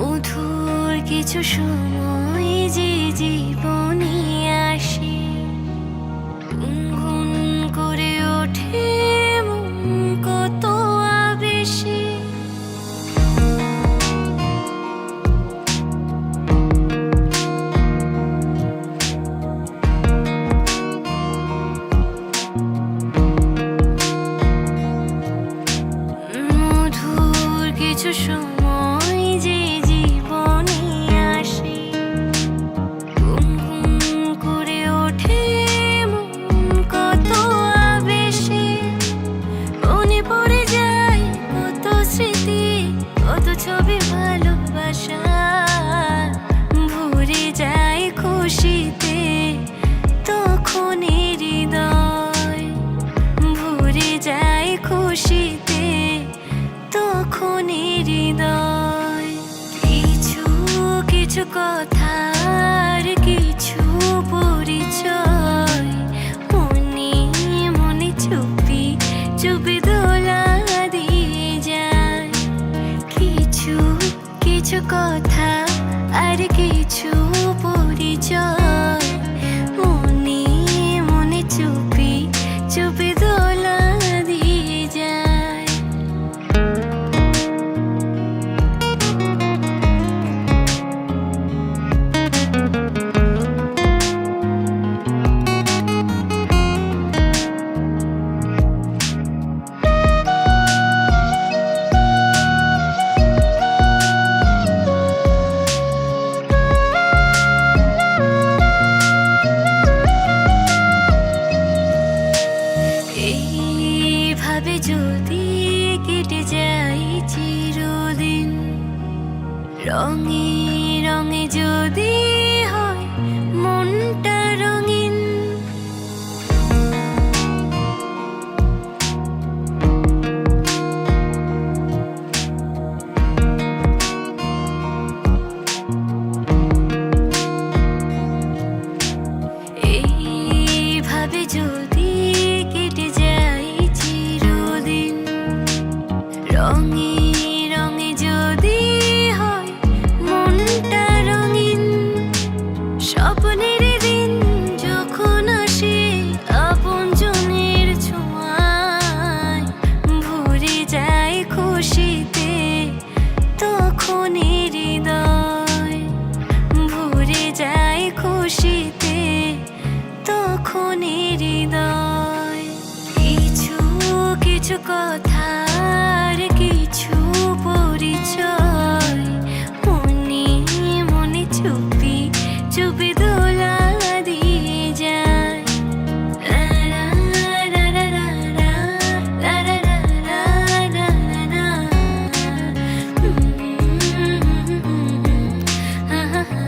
মধুর কিছু সময় যে জীবনে আসে, গুনগুন করে ওঠে মন কত আবেশে। মধুর কিছু সময় যে জীবনে আসে, গুনগুন করে ওঠে মন কত আবেশে। মনে পড়ে যায় কত স্মৃতি, কত ছবি ভালোবাসা, ভরে যায় খুশিতে তখন হৃদয়, ভরে যায় খুশিতে তখন হৃদয়। কিছু কিছু কথার কিছু পরিচয়, মনে মনে চুপি চুপি দোলা দিয়ে যায়। কিছু কিছু কথা আর কিছু পরিচয়, মনে মনে চুপি চুপি দোলা দিয়ে যায়। এইভাবে যদি কেটে যায় চিরদিন, রঙে রঙে যদি হয় মনটা রঙিন। এইভাবে যদি কেটে যায় চিরদিন, রঙে রঙে যদি হয় মনটা রঙিন। স্বপ্নের দিন যখন আসে আপনজনের ছোঁয়ায়, ভরে যায় খুশিতে তখন হৃদয়, ভরে যায় খুশিতে তখন হৃদয়। কিছু কিছু কথার কিছু পরিচয়, মনে মনে চুপি চুপি দোলা দিয়ে যায়। লা লা লা লা লা লা, লা লা লা লা লা লা। হা হা হা।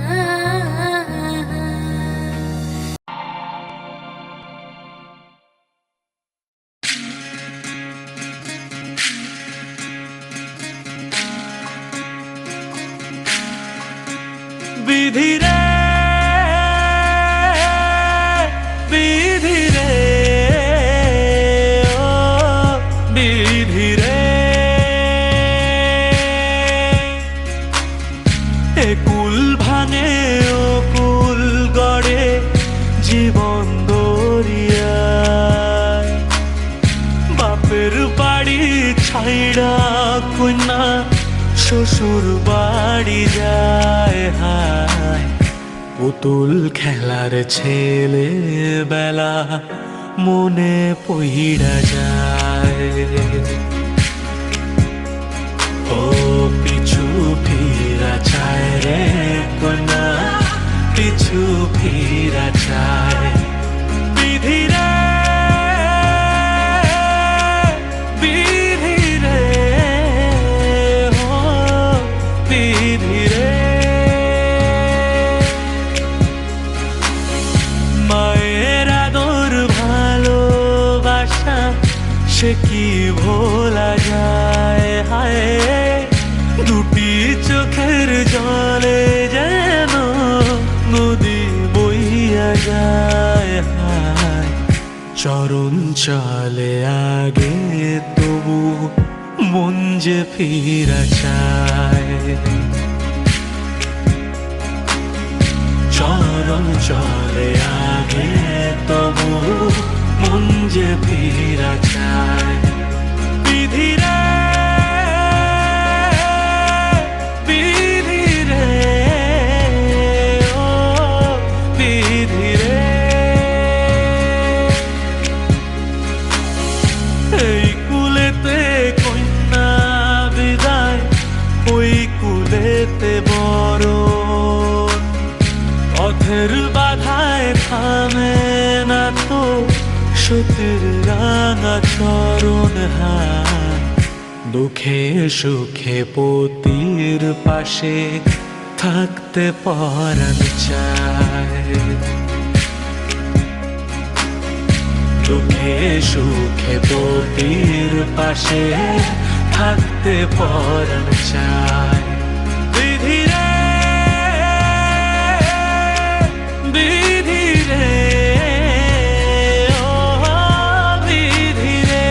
বিধি রে বিধি রে ও বিধি রে, এ কুল ভাঙে ও কুল গড়ে জীবন দরিয়ায়। বাপের বাড়ি ছাইড়া কন্যা শ্বশুর বাড়ি যায়। হায় পুতুল খেলার ছেলে বেলা মনে পইড়া যায়। ও পিছু ফিরা চায় রে কন্যা, পিছু ফিরা চায়। বিধি রে বিধি রে ও বিধি রে, মায়ের আদর ভালোবাসা সে কি ভোলা যায়। হায় দুটি চোখের জলে যেন নদী বইয়া যায় হায় চরণ চলে আগে তবু মন যে ফিরা চায় চরণ চলে আগে তবু মন যে ফিরা চায় বিধিরে বিধিরে ও বিধিরে এই কুলেতে কন্যা বিদায় ওই কুলেতে বড় পথের বাধায় থামে না তো সতীর রাঙা চরণ হায় দুঃখে সুখে পতির পাশে থাকতে পরাণ চায় দুঃখে সুখে পতির পাশে থাকতে পরাণ চায় বিধিরে বিধিরে ও বিধিরে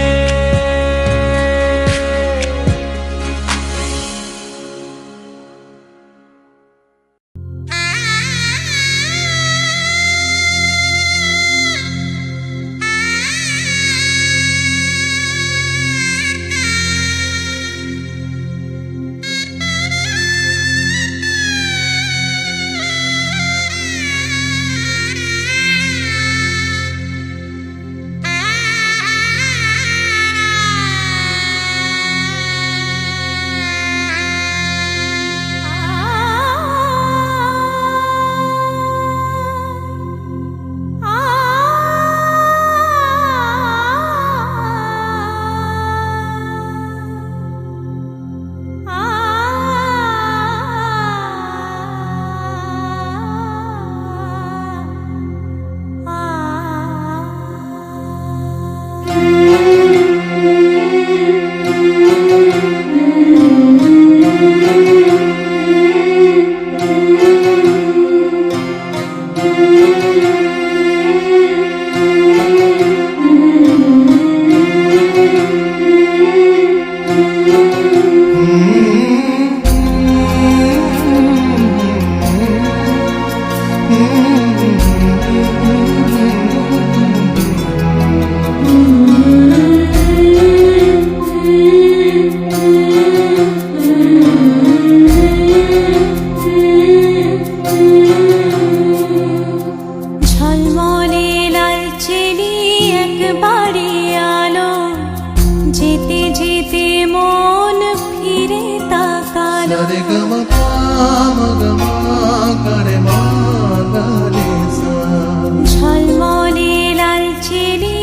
ঝলমলে লাল চিনি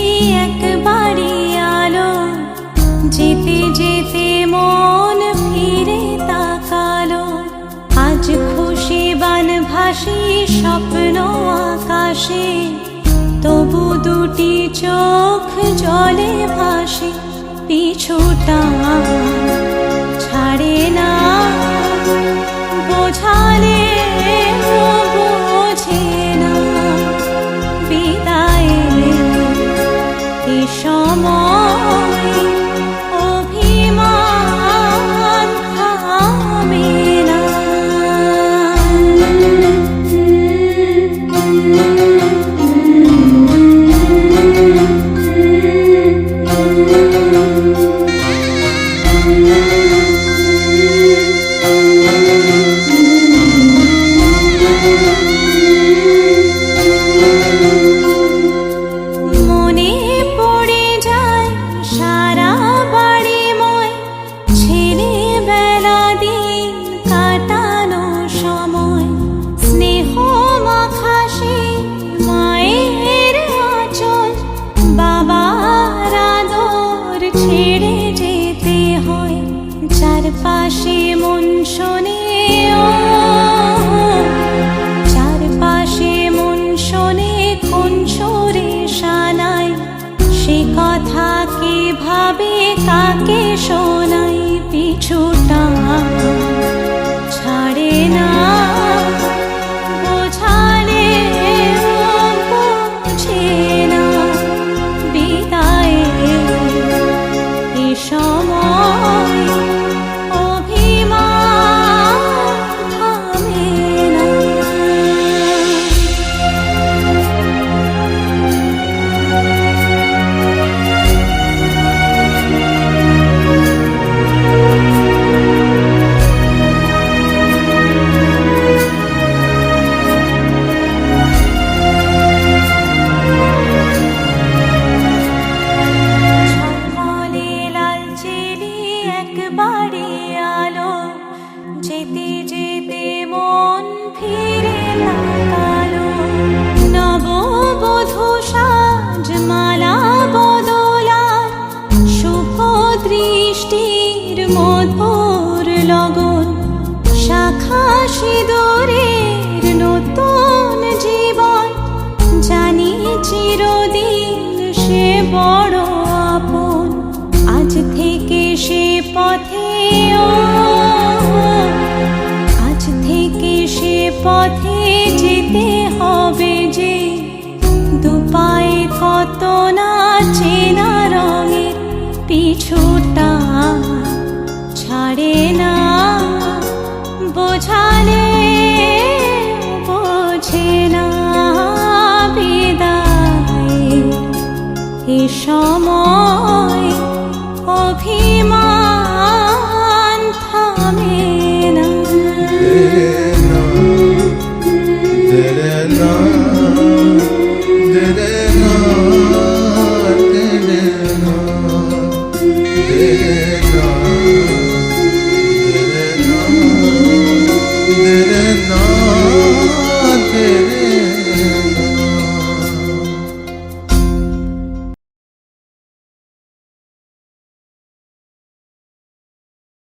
একবারে আলো যেতে যেতে মন ফিরে তাকালো আজ খুশি বান ভাসি স্বপ্ন আকাশে তবু দুটি চোখ জলে ভাসে পিছুটা ছাড়ে না বোঝালে বোঝে না বিদায় এ সময় অভিমান থামে না মনে পড়ে যায় সারা বাড়িময় ছেলেবেলা দিন কাটানো সময় স্নেহ মাখাসে মায়ের আঁচল বাবার আদর ছেড়ে যেতে হয় চারপাশে মন শোনে চারপাশে মন শোনে কোন সুরে শানায় সে কথা কে ভাবে কাকে শোনাই পিছুটা ছাড়ে না বোঝালে পথে যেতে হবে যে দুপায়ে কত না চেনা রঙের পিছুটা ছাড়ে না বোঝালে বোঝে না বিদায় এ সময় অভিমান থামে না तेरे नाम